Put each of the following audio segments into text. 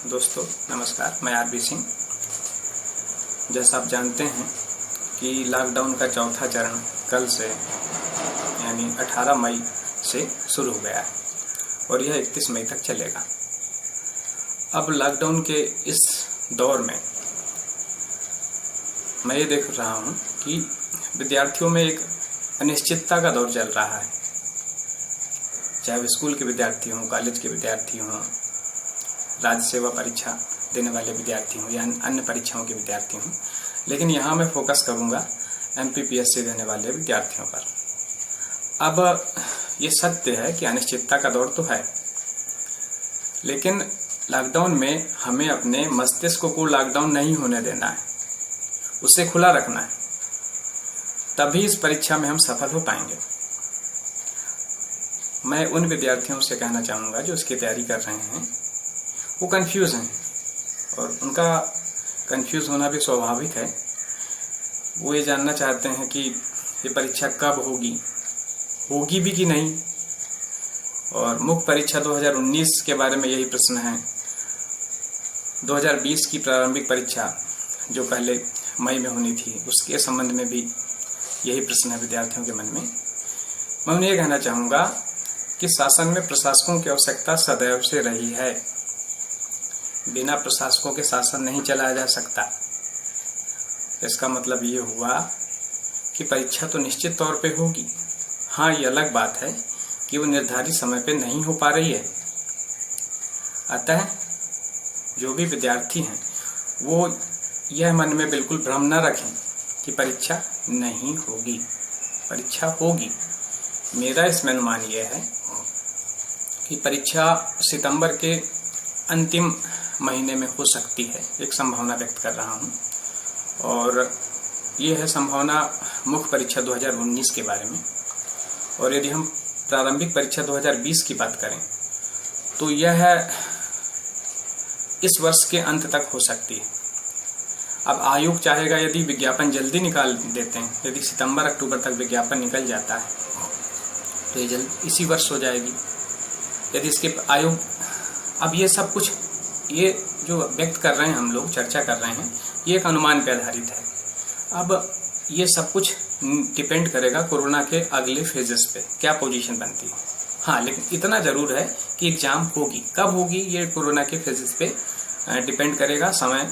दोस्तों नमस्कार, मैं आरबी सिंह। जैसा आप जानते हैं कि लॉकडाउन का चौथा चरण कल से यानी 18 मई से शुरू हो गया है और यह 31 मई तक चलेगा। अब लॉकडाउन के इस दौर में मैं ये देख रहा हूँ कि विद्यार्थियों में एक अनिश्चितता का दौर चल रहा है, चाहे वो स्कूल के विद्यार्थी हों, कॉलेज के विद्यार्थी हों, राज्य सेवा परीक्षा देने वाले विद्यार्थी हों या अन्य परीक्षाओं के विद्यार्थी हों। लेकिन यहाँ मैं फोकस करूँगा MPPSC देने वाले विद्यार्थियों पर। अब ये सत्य है कि अनिश्चितता का दौर तो है, लेकिन लॉकडाउन में हमें अपने मस्तिष्क को लॉकडाउन नहीं होने देना है, उसे खुला रखना है, तभी इस परीक्षा में हम सफल हो पाएंगे। मैं उन विद्यार्थियों से कहना चाहूँगा जो इसकी तैयारी कर रहे हैं, वो कंफ्यूज हैं और उनका कंफ्यूज होना भी स्वाभाविक है। वो ये जानना चाहते हैं कि ये परीक्षा कब होगी भी कि नहीं। और मुख्य परीक्षा 2019 के बारे में यही प्रश्न है। 2020 की प्रारंभिक परीक्षा जो पहले मई में होनी थी, उसके संबंध में भी यही प्रश्न है विद्यार्थियों के मन में। मैं उन्हें यह कहना चाहूँगा कि शासन में प्रशासकों की आवश्यकता सदैव से रही है। बिना प्रशासकों के शासन नहीं चलाया जा सकता। इसका मतलब ये हुआ कि परीक्षा तो निश्चित तौर पे होगी। हाँ, ये अलग बात है कि वो निर्धारित समय पे नहीं हो पा रही है। अतः जो भी विद्यार्थी हैं वो यह मन में बिल्कुल भ्रम न रखें कि परीक्षा नहीं होगी। परीक्षा होगी। मेरा इसमें अनुमान यह है कि परीक्षा सितंबर के अंतिम महीने में हो सकती है। एक संभावना व्यक्त कर रहा हूँ और ये है संभावना मुख्य परीक्षा 2019 के बारे में। और यदि हम प्रारंभिक परीक्षा 2020 की बात करें तो यह इस वर्ष के अंत तक हो सकती है। अब आयोग चाहेगा यदि विज्ञापन जल्दी निकाल देते हैं, यदि सितंबर अक्टूबर तक विज्ञापन निकल जाता है तो ये जल्द इसी वर्ष हो जाएगी। यदि इसके आयोग अब ये सब कुछ ये जो व्यक्त कर रहे हैं, हम लोग चर्चा कर रहे हैं, ये एक अनुमान पे आधारित है। अब ये सब कुछ डिपेंड करेगा कोरोना के अगले फेजेस पे, क्या पोजीशन बनती है। हाँ, लेकिन इतना जरूर है कि एग्जाम होगी। कब होगी ये कोरोना के फेजेस पे डिपेंड करेगा, समय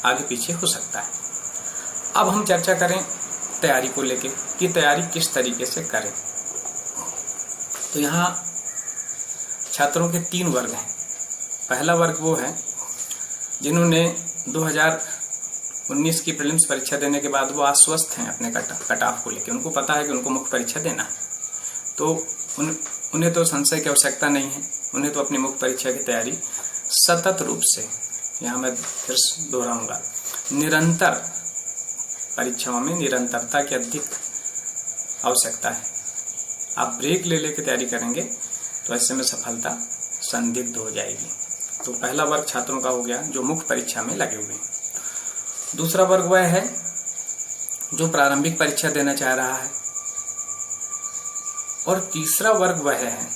आगे पीछे हो सकता है। अब हम चर्चा करें तैयारी को लेके कि तैयारी किस तरीके से करें। तो यहाँ छात्रों के 3 वर्ग हैं। पहला वर्ग वो है जिन्होंने 2019 की प्रीलिम्स परीक्षा देने के बाद वो आश्वस्त हैं अपने कट ऑफ को लेकर। उनको पता है कि उनको मुख्य परीक्षा देना है, तो उन्हें तो संशय की आवश्यकता नहीं है। उन्हें तो अपनी मुख्य परीक्षा की तैयारी सतत रूप से, यहाँ मैं फिर दोहराऊंगा, निरंतर परीक्षाओं में निरंतरता की अधिक आवश्यकता है। आप ब्रेक ले लेकर तैयारी करेंगे तो ऐसे में सफलता संदिग्ध हो जाएगी। तो पहला वर्ग छात्रों का हो गया जो मुख्य परीक्षा में लगे हुए हैं। दूसरा वर्ग वह है जो प्रारंभिक परीक्षा देना चाह रहा है। और तीसरा वर्ग वह है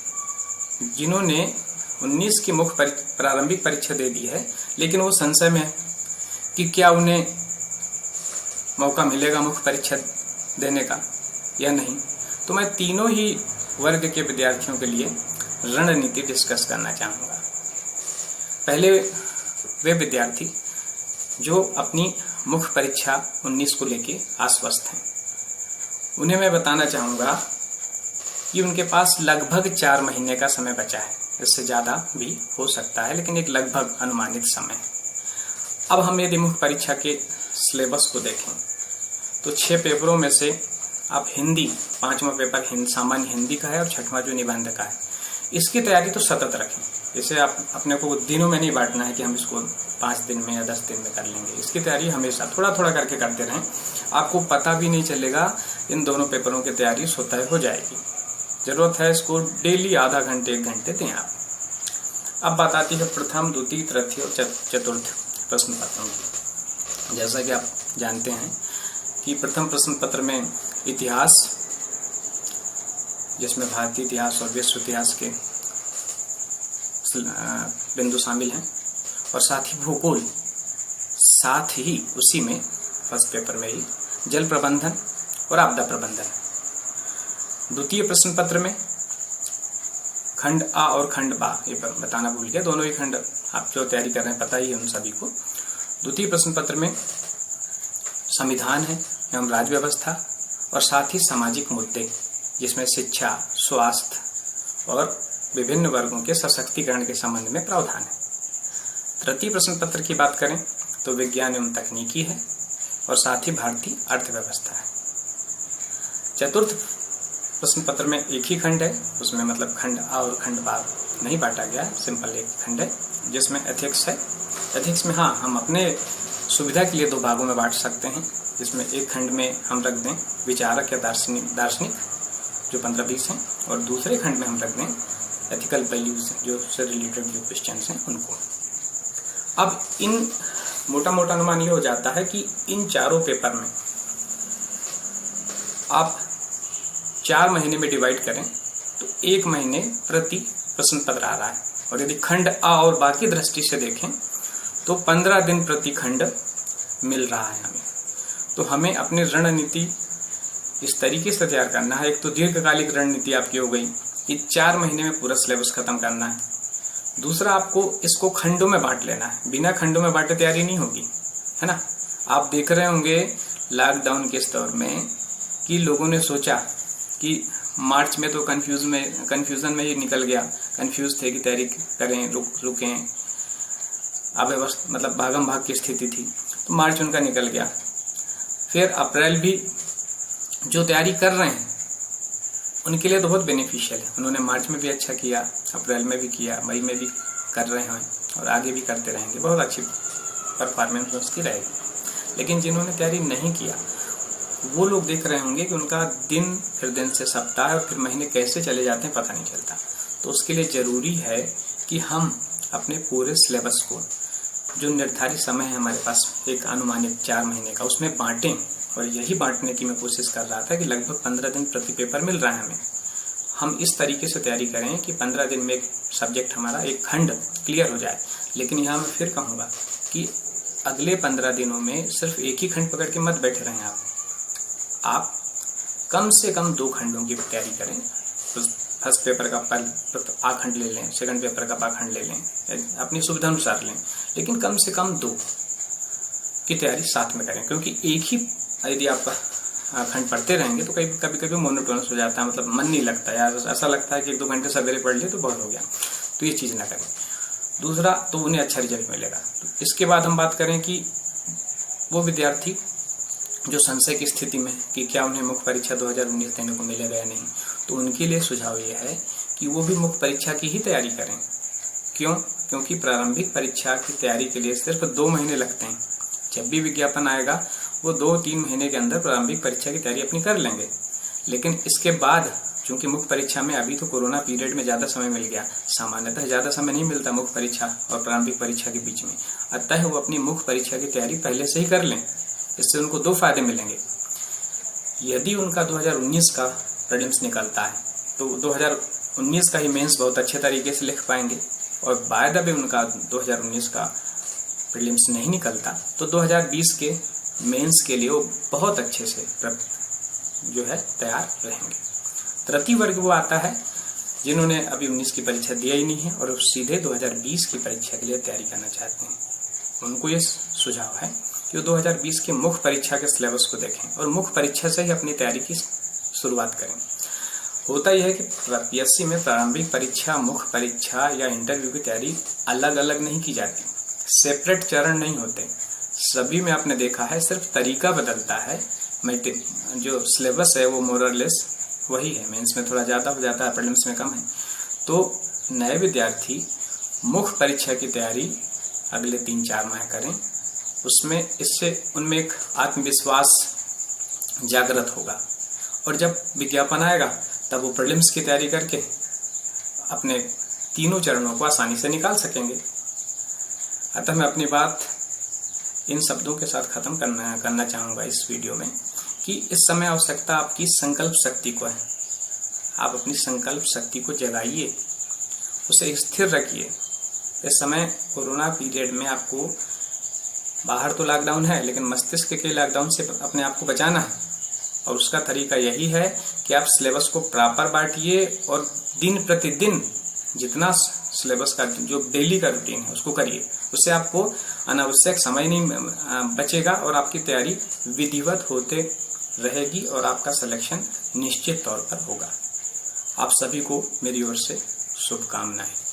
जिन्होंने 19 की मुख्य प्रारंभिक परीक्षा दे दी है, लेकिन वो संशय में है कि क्या उन्हें मौका मिलेगा मुख्य परीक्षा देने का या नहीं। तो मैं तीनों ही वर्ग के विद्यार्थियों के लिए रणनीति डिस्कस करना चाहूँगा। पहले वे विद्यार्थी जो अपनी मुख्य परीक्षा 19 को लेके आश्वस्त हैं, उन्हें मैं बताना चाहूँगा कि उनके पास लगभग 4 महीने का समय बचा है। इससे ज़्यादा भी हो सकता है, लेकिन एक लगभग अनुमानित समय है। अब हम यदि मुख्य परीक्षा के सिलेबस को देखें तो 6 पेपरों में से आप हिंदी, 5वां पेपर सामान्य हिंदी का है और 6वां जो निबंध का है, इसकी तैयारी तो सतत रखें। इसे आप अपने को दिनों में नहीं बांटना है कि हम इसको 5 दिन में या 10 दिन में कर लेंगे। इसकी तैयारी हमेशा थोड़ा थोड़ा करके करते रहें। आपको पता भी नहीं चलेगा, इन दोनों पेपरों की तैयारी स्वतः हो जाएगी। जरूरत है इसको डेली आधा घंटे 1 घंटे दें आप। अब बात आती है प्रथम, द्वितीय, तृतीय और चतुर्थ प्रश्न पत्रों की। जैसा कि आप जानते हैं कि प्रथम प्रश्न पत्र में इतिहास, जिसमें भारतीय इतिहास और विश्व इतिहास के बिंदु शामिल हैं, और साथ ही भूगोल, साथ ही उसी में फर्स्ट पेपर में ही जल प्रबंधन और आपदा प्रबंधन। द्वितीय प्रश्न पत्र में खंड आ और खंड बा, ये बताना भूल गया, दोनों ही खंड आप जो तैयारी कर रहे हैं पता ही है उन सभी को। द्वितीय प्रश्न पत्र में संविधान है एवं राज्य व्यवस्था और साथ ही सामाजिक मुद्दे, जिसमें शिक्षा, स्वास्थ्य और विभिन्न वर्गों के सशक्तिकरण के संबंध में प्रावधान है। तृतीय प्रश्न पत्र की बात करें तो विज्ञान एवं तकनीकी है और साथ ही भारतीय अर्थव्यवस्था है। चतुर्थ प्रश्न पत्र में एक ही खंड है, उसमें मतलब खंड आ और खंड बा नहीं बांटा गया है, सिंपल एक खंड है जिसमें एथिक्स है। एथिक्स में हाँ, हम अपने सुविधा के लिए दो भागों में बांट सकते हैं, जिसमें एक खंड में हम रख दें विचारक या दार्शनिक जो 15-20 हैं, और दूसरे खंड में हम रख दें एथिकल वैल्यूज जो से रिलेटेड जो क्वेश्चन हैं उनको। अब इन मोटा मोटा अनुमान ये हो जाता है कि इन चारों पेपर में आप 4 महीने में डिवाइड करें तो 1 महीने प्रति प्रश्न पत्र आ रहा है, और यदि खंड आ और बाकी दृष्टि से देखें तो 15 दिन प्रति खंड मिल रहा है हमें। तो हमें अपनी रणनीति इस तरीके से तैयार करना है। एक तो दीर्घकालिक रणनीति आपकी हो गई कि 4 महीने में पूरा सिलेबस खत्म करना है। दूसरा, आपको इसको खंडों में बांट लेना है, बिना खंडों में बांटे तैयारी नहीं होगी, है ना। आप देख रहे होंगे लॉकडाउन के दौर में कि लोगों ने सोचा कि मार्च में तो कंफ्यूजन में ही निकल गया, कंफ्यूज थे कि तैयारी करें रुकें, अव्यवस्था मतलब भागम भाग की स्थिति थी, तो मार्च उनका निकल गया। फिर अप्रैल भी जो तैयारी कर रहे हैं उनके लिए तो बहुत बेनिफिशियल है, उन्होंने मार्च में भी अच्छा किया, अप्रैल में भी किया, मई में भी कर रहे हैं और आगे भी करते रहेंगे, बहुत अच्छी परफॉर्मेंस उसकी रहेगी। लेकिन जिन्होंने तैयारी नहीं किया वो लोग देख रहे होंगे कि उनका दिन फिर दिन से सप्ताह और फिर महीने कैसे चले जाते हैं पता नहीं चलता। तो उसके लिए जरूरी है कि हम अपने पूरे सिलेबस को, जो निर्धारित समय है हमारे पास एक अनुमानित 4 महीने का, उसमें बांटें। और यही बांटने की मैं कोशिश कर रहा था कि लगभग 15 दिन प्रति पेपर मिल रहा है हमें। हम इस तरीके से तैयारी करें कि 15 दिन में एक सब्जेक्ट हमारा एक खंड क्लियर हो जाए। लेकिन यहाँ मैं फिर कहूँगा कि अगले 15 दिनों में सिर्फ एक ही खंड पकड़ के मत बैठे रहें आप कम से कम 2 खंडों की तैयारी करें। फर्स्ट पेपर का आ खंड ले लें, सेकंड पेपर का बा खंड ले लें, अपनी सुविधा अनुसार लें, लेकिन कम से कम 2 की तैयारी साथ में करें। क्योंकि एक ही यदि आप खंड पढ़ते रहेंगे तो कभी कभी मोनोटोनस हो जाता है, मतलब मन नहीं लगता यार, ऐसा लगता है कि 1-2 घंटे सवेरे पढ़ लिए तो बहुत हो गया। तो ये चीज़ ना करें। दूसरा, तो उन्हें अच्छा रिजल्ट मिलेगा। तो इसके बाद हम बात करें कि वो विद्यार्थी जो संशय की स्थिति में कि क्या उन्हें मुख्य परीक्षा 2019 देने को मिलेगा या नहीं, तो उनके लिए सुझाव ये है कि वो भी मुख्य परीक्षा की ही तैयारी करें। क्यों? क्योंकि प्रारंभिक परीक्षा की तैयारी के लिए सिर्फ 2 महीने लगते हैं। जब भी विज्ञापन आएगा वो 2-3 महीने के अंदर प्रारंभिक परीक्षा की तैयारी अपनी कर लेंगे। लेकिन इसके बाद चूंकि मुख्य परीक्षा में अभी तो कोरोना पीरियड में ज़्यादा समय मिल गया, सामान्यतः ज़्यादा समय नहीं मिलता मुख्य परीक्षा और प्रारंभिक परीक्षा के बीच में, अतः वो अपनी मुख्य परीक्षा की तैयारी पहले से ही कर लें। इससे उनको 2 फायदे मिलेंगे। यदि उनका 2019 का प्रीलिम्स निकलता है तो 2019 का ही मेंस बहुत अच्छे तरीके से लिख पाएंगे, और बाय द वे उनका 2019 का प्रीलिम्स नहीं निकलता तो 2020 के मेंस के लिए वो बहुत अच्छे से जो है तैयार रहेंगे। तृतीय वर्ग वो आता है जिन्होंने अभी 19 की परीक्षा दिया ही नहीं है और सीधे 2020 की परीक्षा के लिए तैयारी करना चाहते हैं। उनको ये सुझाव है कि वो 2020 के मुख्य परीक्षा के सिलेबस को देखें और मुख्य परीक्षा से ही अपनी तैयारी की शुरुआत करें। होता यह है कि पीएससी में प्रारंभिक परीक्षा, मुख्य परीक्षा या इंटरव्यू की तैयारी अलग अलग नहीं की जाती, सेपरेट चरण नहीं होते। सभी में आपने देखा है सिर्फ तरीका बदलता है, जो सिलेबस है वो मोर और लेस वही है। मेंस में थोड़ा ज़्यादा हो जाता है, प्रीलिम्स में कम है। तो नए विद्यार्थी मुख्य परीक्षा की तैयारी अगले 3-4 माह करें, उसमें इससे उनमें एक आत्मविश्वास जागृत होगा, और जब विज्ञापन आएगा तब वो प्रीलिम्स की तैयारी करके अपने 3 चरणों को आसानी से निकाल सकेंगे। अतः मैं अपनी बात इन शब्दों के साथ खत्म करना चाहूँगा इस वीडियो में कि इस समय आवश्यकता आपकी संकल्प शक्ति को है। आप अपनी संकल्प शक्ति को जगाइए, उसे स्थिर रखिए इस समय कोरोना पीरियड में आपको बाहर तो लॉकडाउन है, लेकिन मस्तिष्क के लॉकडाउन से अपने आप को बचाना है। और उसका तरीका यही है कि आप सिलेबस को प्रॉपर बांटिए और दिन प्रतिदिन जितना सिलेबस का जो डेली का रूटीन है उसको करिए। उससे आपको अनावश्यक समय नहीं बचेगा और आपकी तैयारी विधिवत होते रहेगी और आपका सिलेक्शन निश्चित तौर पर होगा। आप सभी को मेरी ओर से शुभकामनाएं।